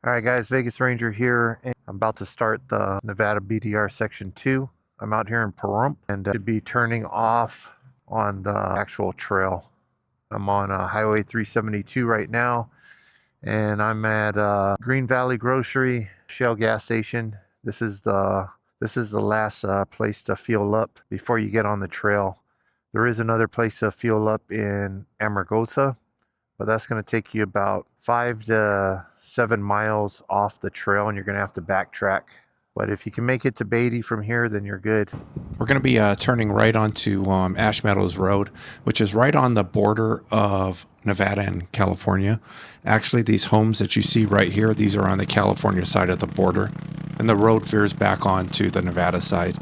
All right, guys, Vegas Ranger here, and I'm about to start the Nevada BDR Section 2. I'm out here in Pahrump and to be turning off on the actual trail. I'm on Highway 372 right now, and I'm at Green Valley Grocery Shell gas station. This is the last place to fuel up before you get on the trail. There is another place to fuel up in Amargosa, but that's going to take you about 5 to 7 miles off the trail, and you're going to have to backtrack. But if you can make it to Batty from here, then you're good. We're going to be turning right onto Meadows Road, which is right on the border of Nevada and California. Actually, these homes that you see right here, these are on the California side of the border, and the road veers back onto the Nevada side.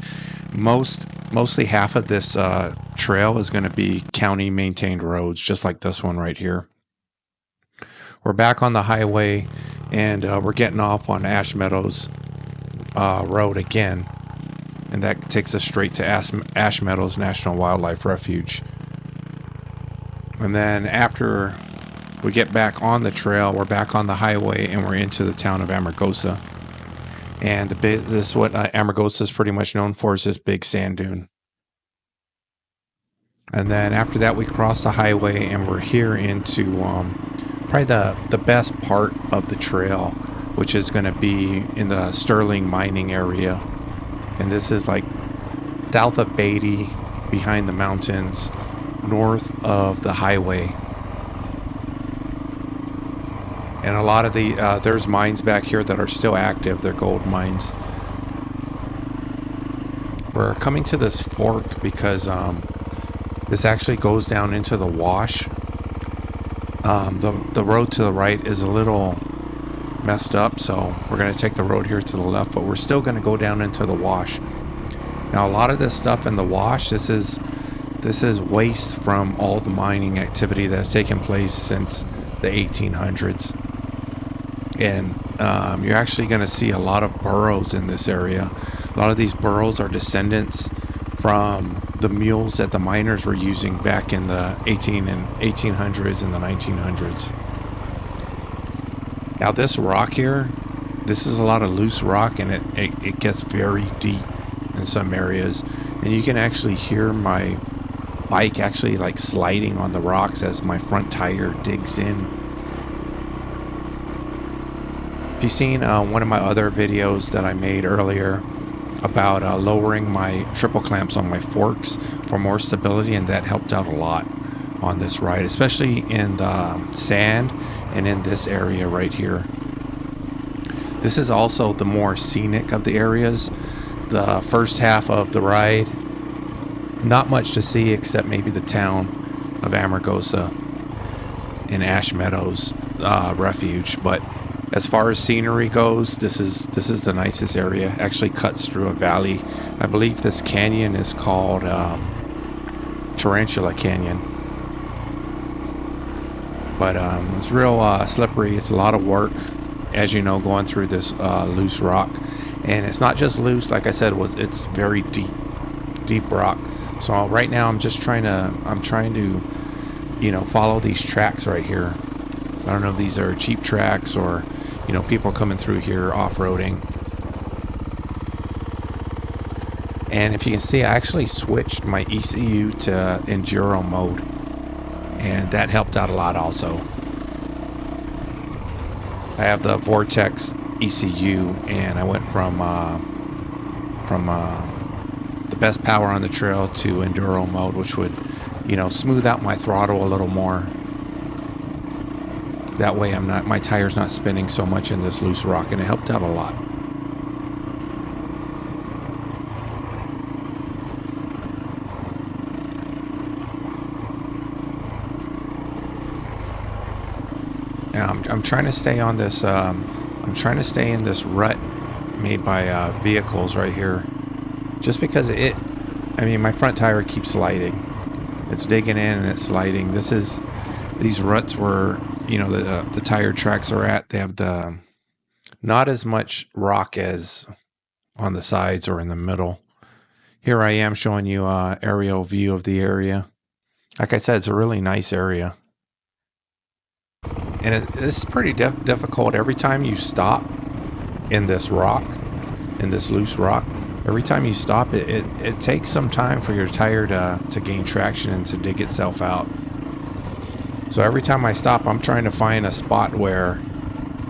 Mostly half of this trail is going to be county maintained roads, just like this one right here. We're back on the highway, and we're getting off on Ash Meadows Road again, and that takes us straight to Ash Meadows National Wildlife Refuge. And then after we get back on the trail, we're back on the highway, and we're into the town of Amargosa. And this is what Amargosa is pretty much known for, is this big sand dune. And then after that, we cross the highway, and we're here into probably the best part of the trail, which is going to be in the Sterling mining area. And this is like south of Batty, behind the mountains, north of the highway. And a lot of there's mines back here that are still active. They're gold mines. We're coming to this fork because this actually goes down into the wash. The road to the right is a little messed up, so we're going to take the road here to the left, but we're still going to go down into the wash. Now, a lot of this stuff in the wash, this is waste from all the mining activity that's taken place since the 1800s. And you're actually going to see a lot of burrows in this area. A lot of these burrows are descendants from the mules that the miners were using back in the 1800s and the 1900s. Now this rock here, this is a lot of loose rock, and it gets very deep in some areas. And you can actually hear my bike actually like sliding on the rocks as my front tire digs in. If you've seen one of my other videos that I made earlier about lowering my triple clamps on my forks for more stability, and that helped out a lot on this ride, especially in the sand and in this area right here. This is also the more scenic of the areas. The first half of the ride, not much to see except maybe the town of Amargosa and Ash Meadows Refuge. But as far as scenery goes, this is the nicest area. Actually cuts through a valley. I believe this canyon is called Tarantula Canyon. But it's real slippery. It's a lot of work, as you know, going through this loose rock. And it's not just loose, like I said, it's very deep rock. So right now I'm trying to, follow these tracks right here. I don't know if these are cheap tracks or, people coming through here off-roading. And if you can see, I actually switched my ECU to Enduro mode, and that helped out a lot also. I have the Vortex ECU, and I went from the best power on the trail to Enduro mode, which would, smooth out my throttle a little more. That way my tire's not spinning so much in this loose rock, and it helped out a lot. Now I'm trying to stay on this. I'm trying to stay in this rut made by vehicles right here, just because my front tire keeps sliding. It's digging in and it's sliding. These ruts where the tire tracks are at. They have not as much rock as on the sides or in the middle. Here I am showing you an aerial view of the area. Like I said, it's a really nice area. And it's pretty difficult. Every time you stop in this rock, in this loose rock, every time you stop, it takes some time for your tire to gain traction and to dig itself out. So every time I stop, I'm trying to find a spot where,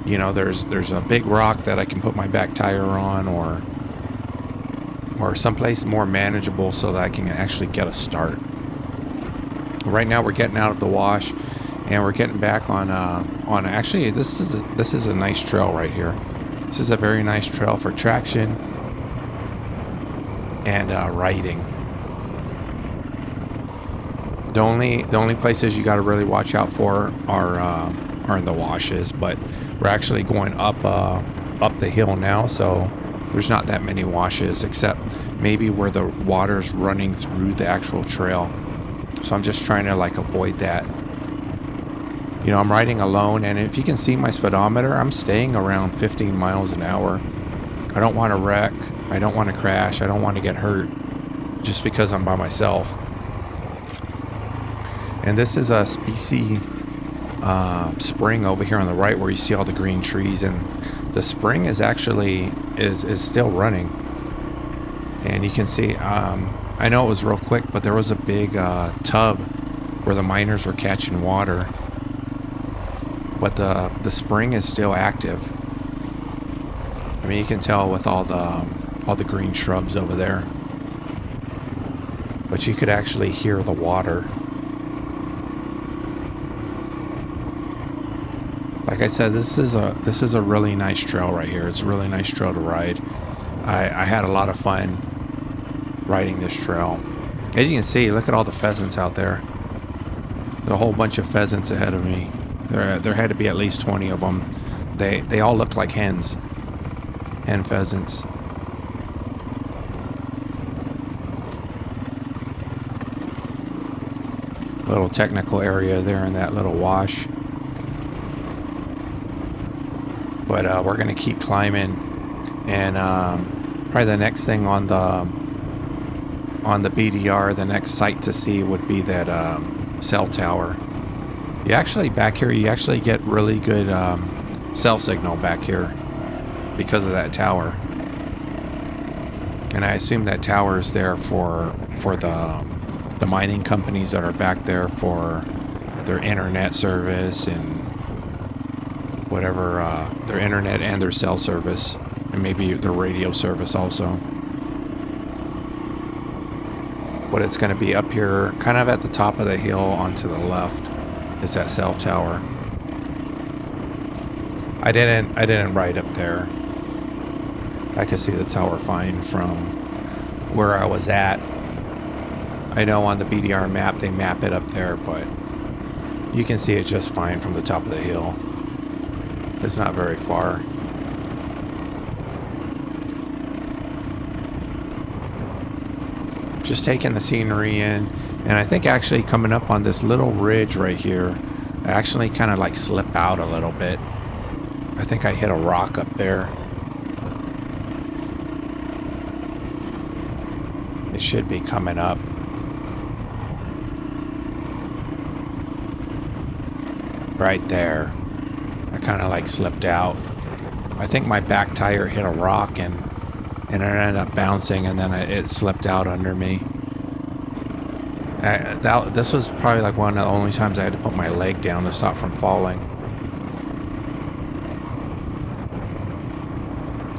you know, there's a big rock that I can put my back tire on, or someplace more manageable so that I can actually get a start. Right now we're getting out of the wash, and we're getting back on actually this is a nice trail right here. This is a very nice trail for traction and riding. The only places you got to really watch out for are in the washes, but we're actually going up the hill now, so there's not that many washes, except maybe where the water's running through the actual trail. So I'm just trying to like avoid that. You know, I'm riding alone, and if you can see my speedometer, I'm staying around 15 miles an hour. I don't want to wreck. I don't want to crash. I don't want to get hurt just because I'm by myself. And this is a species spring over here on the right where you see all the green trees, and the spring is actually is still running. And you can see, I know it was real quick, but there was a big tub where the miners were catching water. But the spring is still active. I mean, you can tell with all the green shrubs over there. But you could actually hear the water. Like I said, this is a really nice trail right here. It's a really nice trail to ride. I had a lot of fun riding this trail. As you can see, look at all the pheasants out there. There's a whole bunch of pheasants ahead of me. There had to be at least 20 of them. They all look like hens. Hen pheasants. Little technical area there in that little wash. But we're going to keep climbing. And probably the next thing on the BDR, the next site to see would be that cell tower. You actually, back here, you actually get really good cell signal back here because of that tower. And I assume that tower is there for the mining companies that are back there for their internet service and whatever, their internet and their cell service, and maybe their radio service also. But it's going to be up here, kind of at the top of the hill onto the left. Is that cell tower. I didn't ride up there. I could see the tower fine from where I was at. I know on the BDR map they map it up there, but you can see it just fine from the top of the hill. It's not very far. Just taking the scenery in, and I think actually coming up on this little ridge right here, I actually kind of like slip out a little bit. I think I hit a rock up there. It should be coming up. Right there. I kind of like slipped out. I think my back tire hit a rock and it ended up bouncing, and then it slipped out under me. This was probably like one of the only times I had to put my leg down to stop from falling.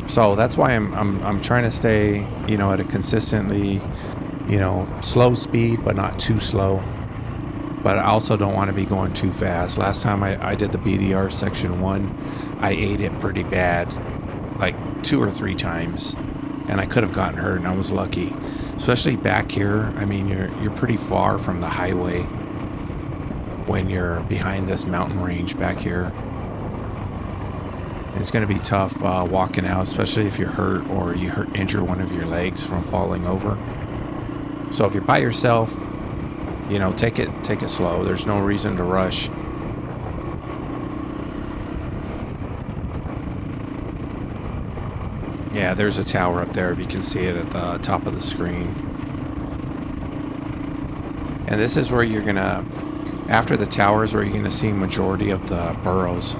So that's why I'm trying to stay, you know, at a consistently, you know, slow speed, but not too slow. But I also don't want to be going too fast. Last time I did the BDR section 1, I ate it pretty bad, like 2 or 3 times. And I could have gotten hurt, and I was lucky. Especially back here. I mean, you're pretty far from the highway when you're behind this mountain range back here. It's going to be tough walking out, especially if you're hurt or you injure one of your legs from falling over. So if you're by yourself, you know, take it slow. There's no reason to rush. Yeah, there's a tower up there if you can see it at the top of the screen. And this is where you're gonna After the towers, where you're going to see majority of the burros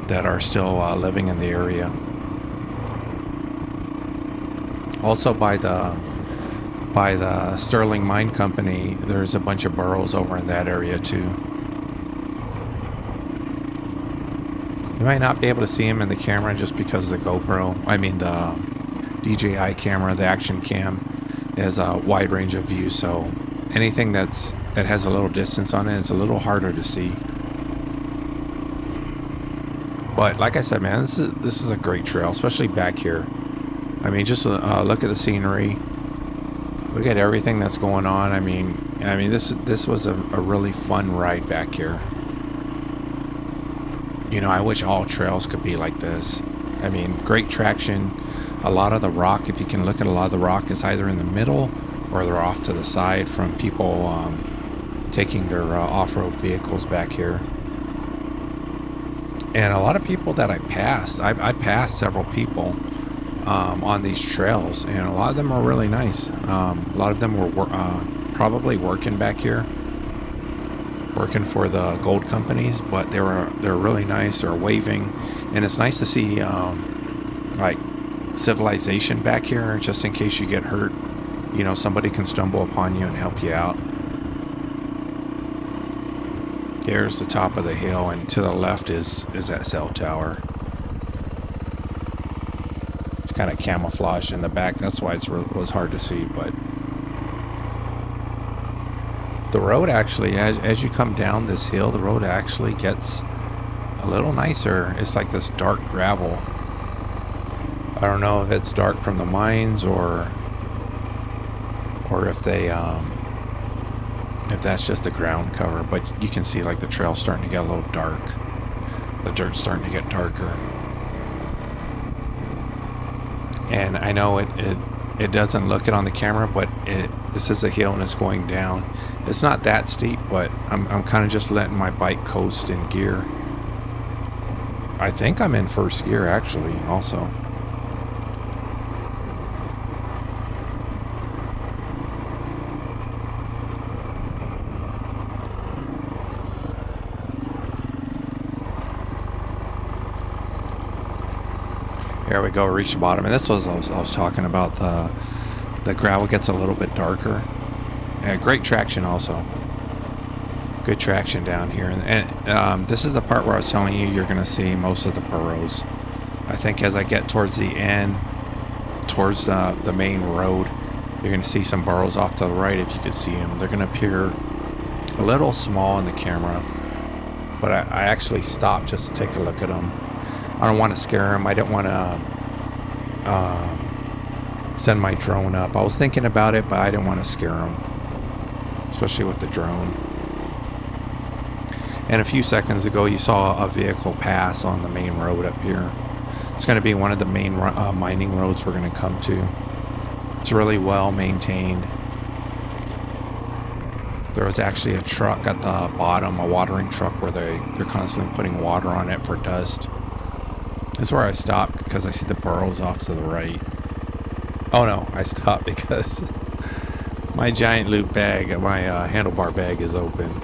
that are still living in the area. Also by the Sterling Mine Company, there's a bunch of burros over in that area too. You might not be able to see them in the camera just because the GoPro, I mean the DJI camera, the action cam, has a wide range of view, so anything that has a little distance on it, it's a little harder to see. But like I said, man, this is a great trail, especially back here. I mean, just look at the scenery. Look at everything that's going on. I mean, this was a really fun ride back here. You know, I wish all trails could be like this. I mean, great traction. A lot of the rock, if you can look at a lot of the rock, is either in the middle or they're off to the side from people taking their off-road vehicles back here. And a lot of people that I passed passed several people on these trails, and a lot of them are really nice. A lot of them were probably working back here, working for the gold companies, but they're really nice. They're waving, and it's nice to see like civilization back here, just in case you get hurt. You know, somebody can stumble upon you and help you out. Here's the top of the hill, and to the left is that cell tower. It's kind of camouflaged in the back, that's why it was hard to see. But the road actually, as you come down this hill, the road actually gets a little nicer. It's like this dark gravel. I don't know if it's dark from the mines or if they if that's just the ground cover, but you can see like the trail's starting to get a little dark. The dirt's starting to get darker. And I know it doesn't look it on the camera, but this is a hill and it's going down. It's not that steep, but I'm kind of just letting my bike coast in gear. I think I'm in first gear actually also. There we go, reach the bottom. And this was I was talking about. The gravel gets a little bit darker. Great traction also. Good traction down here. And this is the part where I was telling you you're going to see most of the burros. I think as I get towards the end, towards the main road, you're going to see some burros off to the right if you could see them. They're going to appear a little small in the camera, but I actually stopped just to take a look at them. I don't want to scare them. I don't want to send my drone up. I was thinking about it, but I didn't want to scare them, especially with the drone. And a few seconds ago, you saw a vehicle pass on the main road up here. It's going to be one of the main mining roads we're going to come to. It's really well maintained. There was actually a truck at the bottom, a watering truck, where they're constantly putting water on it for dust. This is where I stopped because I see the burros off to the right. Oh no, I stopped because my giant loot bag, my handlebar bag is open.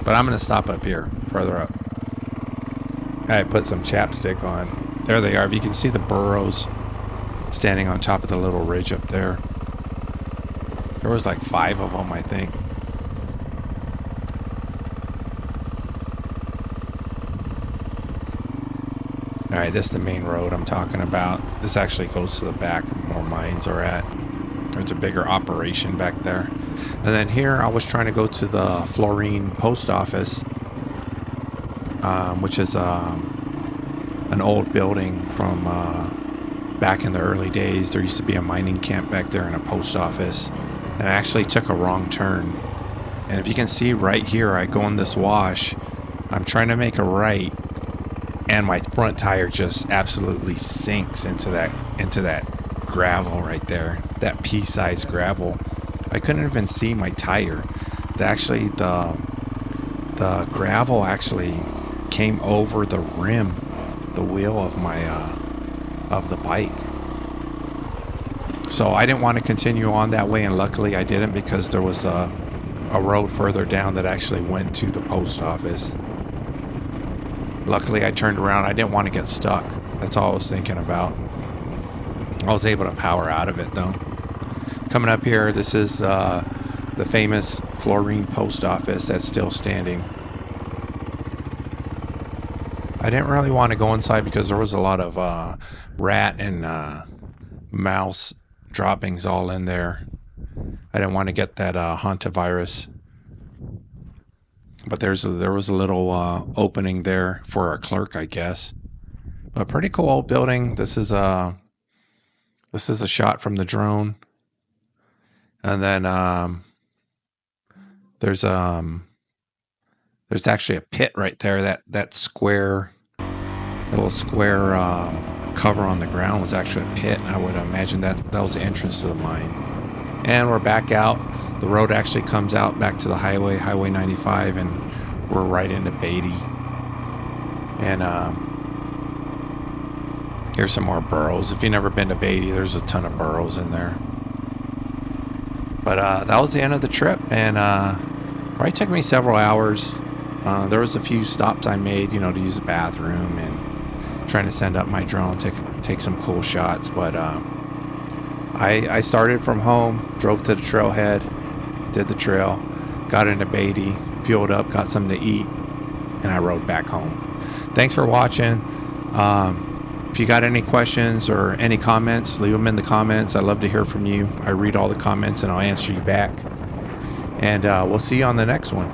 But I'm going to stop up here, further up. I put some chapstick on. There they are. If you can see the burros standing on top of the little ridge up there. There was like 5 of them, I think. Alright, this is the main road I'm talking about. This actually goes to the back where mines are at. There's a bigger operation back there. And then here I was trying to go to the Florine post office, which is an old building from back in the early days. There used to be a mining camp back there and a post office. And I actually took a wrong turn. And if you can see right here, I go in this wash. I'm trying to make a right. And my front tire just absolutely sinks into that gravel right there, that pea-sized gravel. I couldn't even see my tire. The gravel actually came over the rim, the wheel of my of the bike. So I didn't want to continue on that way, and luckily I didn't, because there was a road further down that actually went to the post office. Luckily, I turned around. I didn't want to get stuck. That's all I was thinking about. I was able to power out of it, though. Coming up here, this is the famous Florine post office that's still standing. I didn't really want to go inside because there was a lot of rat and mouse droppings all in there. I didn't want to get that hantavirus. But there was a little opening there for a clerk, I guess. A pretty cool old building. This is a shot from the drone. And then there's actually a pit right there. That square, little square cover on the ground was actually a pit. I would imagine that was the entrance to the mine. And we're back out. The road actually comes out back to the highway, Highway 95, and we're right into Batty. And here's some more burrows. If you've never been to Batty, there's a ton of burrows in there. But that was the end of the trip, and it took me several hours. There was a few stops I made, to use the bathroom and trying to send up my drone, take some cool shots. But I started from home, drove to the trailhead, did the trail, got into Batty, fueled up, got something to eat, and I rode back home. Thanks for watching. If you got any questions or any comments, leave them in the comments. I'd love to hear from you. I read all the comments and I'll answer you back. And we'll see you on the next one.